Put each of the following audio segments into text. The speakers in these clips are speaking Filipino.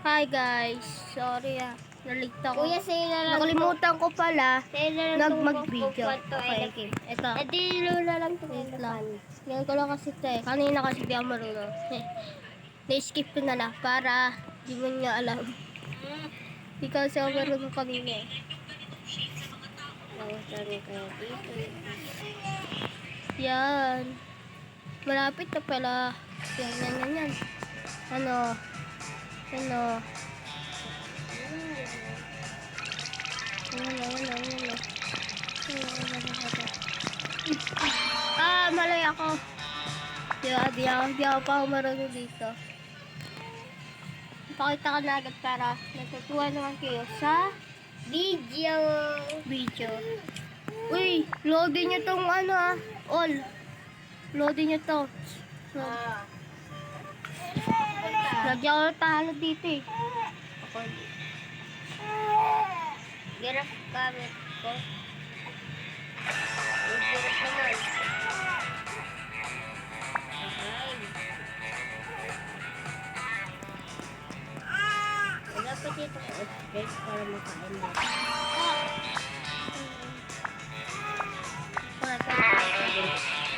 Hi guys, sorry nalate ako. Kuya, sa'yo na lang. Nakalimutan ko pala Sa'yo na lang mag-video. Okay. Okay, ito. Edi, lula lang ito. Wait lang. Ngayon ko lang kasi ito eh. Kanina kasi di ako marunong. Na-skip ko na lang para di mo niya alam. Di kasi ako marunong kanina eh. Yan. Malapit na pala. Yan. Ano? Ano? Malay ako. Di ako pa marunong dito. Pakita ka na agad para natutuwa naman kayo sa Video. Uy, loading nyo tong all. Loading nyo to. Lagyan ko ng talo dito eh. Giraffe gamit ko. Giraffe naman. Wala pa dito ko space para makain mo.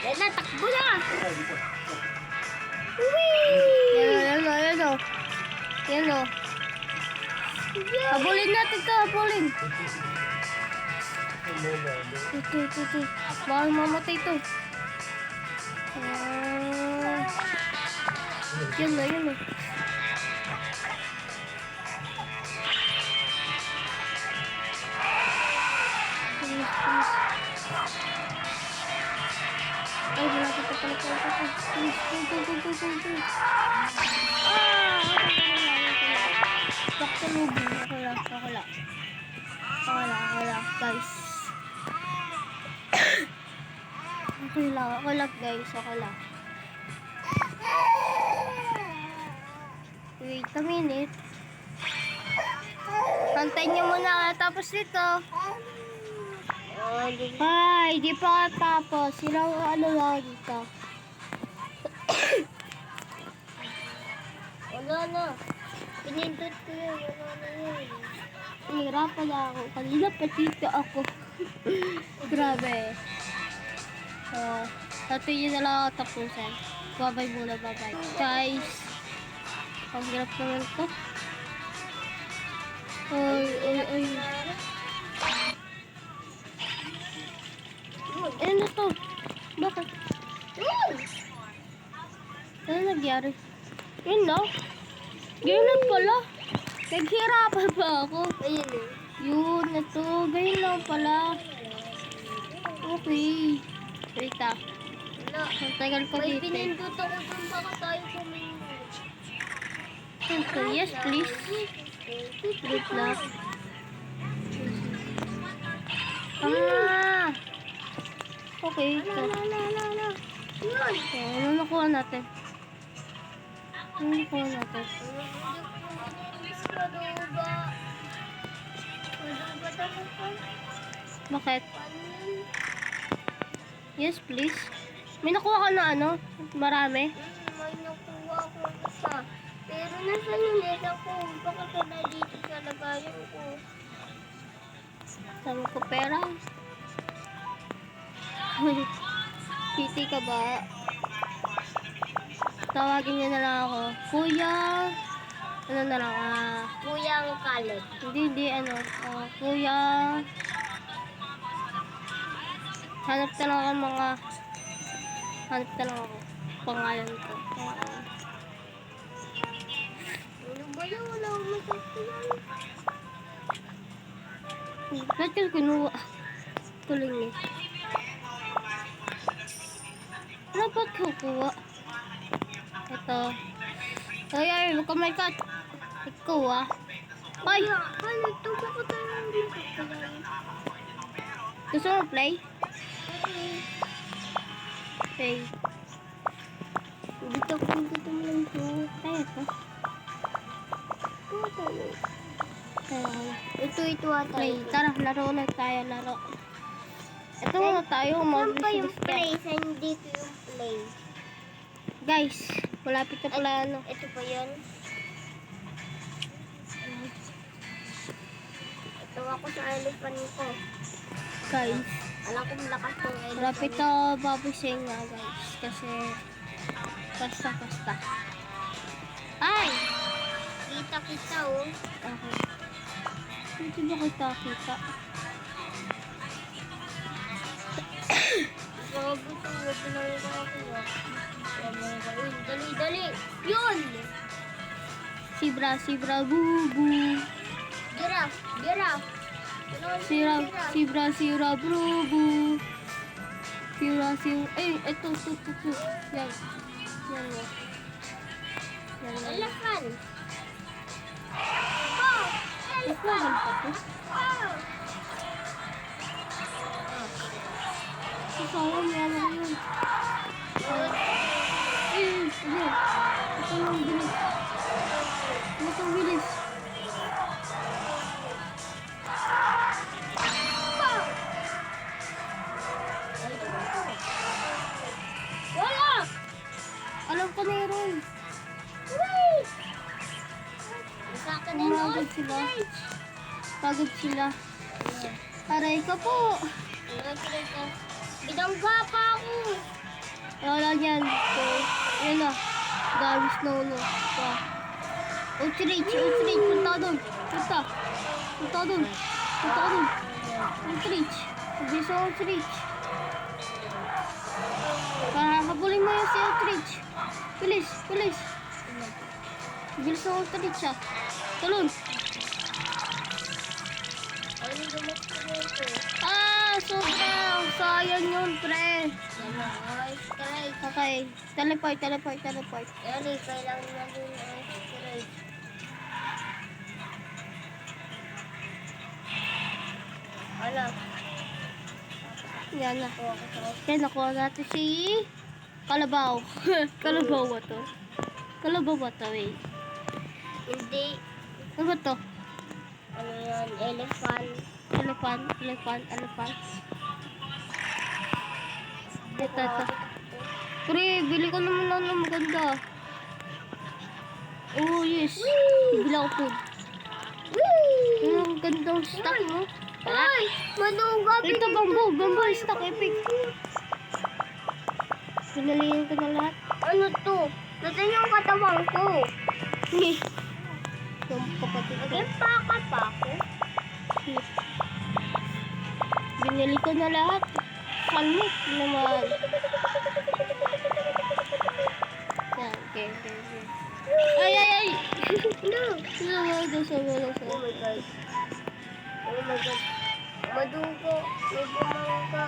Yan na, takbo na! Yan o. Habulin natin to, habulin. Ito. Bawal mamatay to. Yan o. Ay, malapit na pala. Please. Pakalubin. Ako lang. Guys. Ako lang, guys. Wait a minute. Pantayin nyo muna tapos dito. Ay, di pa tapos. Silang lang dito. Wala na. Pinindot ko yun. Wala na yun. Hirapan na ako. Kanina patito ako. Grabe. Ito yun na lang ako tapusin. Bye-bye muna. Guys. Ang hirap naman ito. Ay. Ano na to? Bakit? Ano nagyari? Yun na. Ganyan pala. Naghirapan pa ako. Ayun eh. Yun na to. Ganyan lang pala. Okay. Wait Wala. Ang tagal ko May dito. pinindot ako dun baka tayo kumindot. So, yes, please. Wait lang. Okay. So, ano nakuha natin? Bakit? Yes, please. May nakuha ka na marami? May nakuha ako isa. Pero nasa lilit ako. Baka ka na dito sa lagayan ko. Sabi ko pera. Titi ka ba? Tawagin niya na lang ako. Kuya. Ano na lang Kuyang kalit. Hindi kuya. Hanap na lang ako pangalan ko. Ano ba yun? Wala akong masasayan. Ba't yung kinuha? Tuloy niya. Dapat kukuha. Ito. Ay, huwag ka may cut. Ikaw Ay! Ito ba ko tayo masasayan? Gusto mo play? Okay. Dito ko lang ito. Tayo ito. Ito ata. Play. Tara, laro ulit tayo. Ito muna tayo. Saan pa yung play? Saan dito yung play? Guys, malapit na pala Ito pa yun? Tawa ko sa elephant ko. Guys, Alam ko malakas yung elephant. malapit na babusing nga guys. Kasi, basta. Ay! Kita oh. Okay. Hindi ba kita? Mga buto, wag na lang ako. Dali. Yun! Sibra, bubu. Giraffe. Sibra, bubu. Sibra. Ito. Yan. Elephant. Elephant pa to. Sayang yan yun. Ito ang bilis. Wala! Alam ko meron. Sa akin na yung Pagod sila. Pagod sila. Aray ka po. Binangga pa ako. Wala yan. So, yun na. Gawis na ulo. Outreach. Punta doon. Outreach. Bilis ang outreach. Habulin mo yung si outreach. Bilis. Bilis ang outreach ah. Talon. Ano gamot ko dito? Sobrang sayang yun, pre. Strike. Okay. Teleport. Yan kailangan na din strike. Ano? Yan na. Yan, nakuha natin si Kalabaw. Kalabaw ba to, eh? Hindi. Ano ba to? Ano yan? Elephant. Elephant. Ito. Pre, bili ko naman ng maganda. Oh, yes. Bili ako food. Ang gandang stock, no? Ay! Manuga! Ito, bamboo stock, epic. Pinalihan ko na lahat. Ano to? Nasaan yung katawan ko? Yung kapatid ko. Nag-impakat pa ako. Binili ko na lahat. Kalmit naman. Yan, okay. Ay! No! Sabi. Oh my God. Madugo. May bumangka.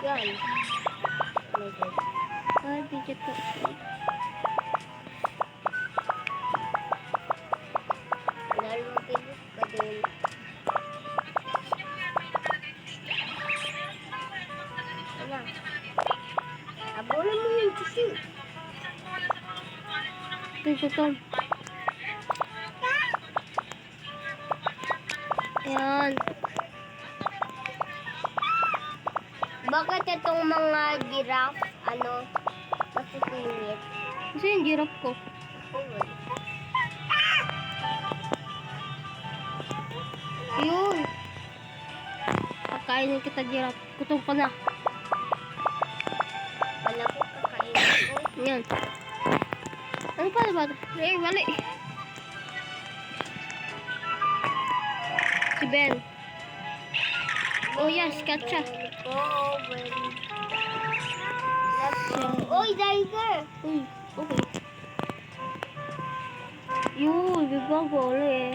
Yan. Oh my God. Ay, digit ko. Lalo pilis pa din. Ano? Abola mo yung kasi. Ito. Yan. Bakit itong mga giraffe, masisingit? Kasi yung giraffe ko. Yun. Pagkainin kita giraffe. Gutom pa na. Wala ko kakainin ko. Yan. Ano pa ba? Mali. Si Ben. Oh yes, katsa. Oy, tiger! Uy, okay. Yun, bibago ulit eh.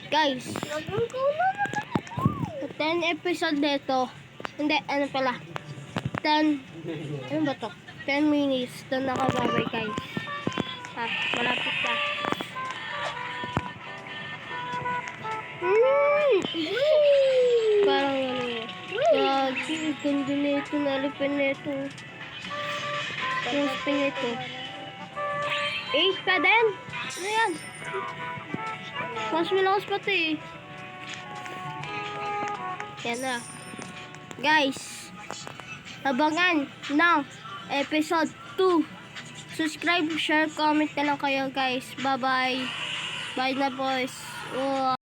Guys, 10 episode nito. Hindi, ano pala. 10, ano ba to? 10 minutes. Doon nakababay guys. Malapit na. Parang ano eh. Ganda nito, nalipin nito. Mas nito. 8 pa din? Ano yan? Mas malakas pa ito eh. Yan na. Guys, abangan ng episode to. Subscribe, share, comment na lang kayo guys. Bye bye. Bye na boys.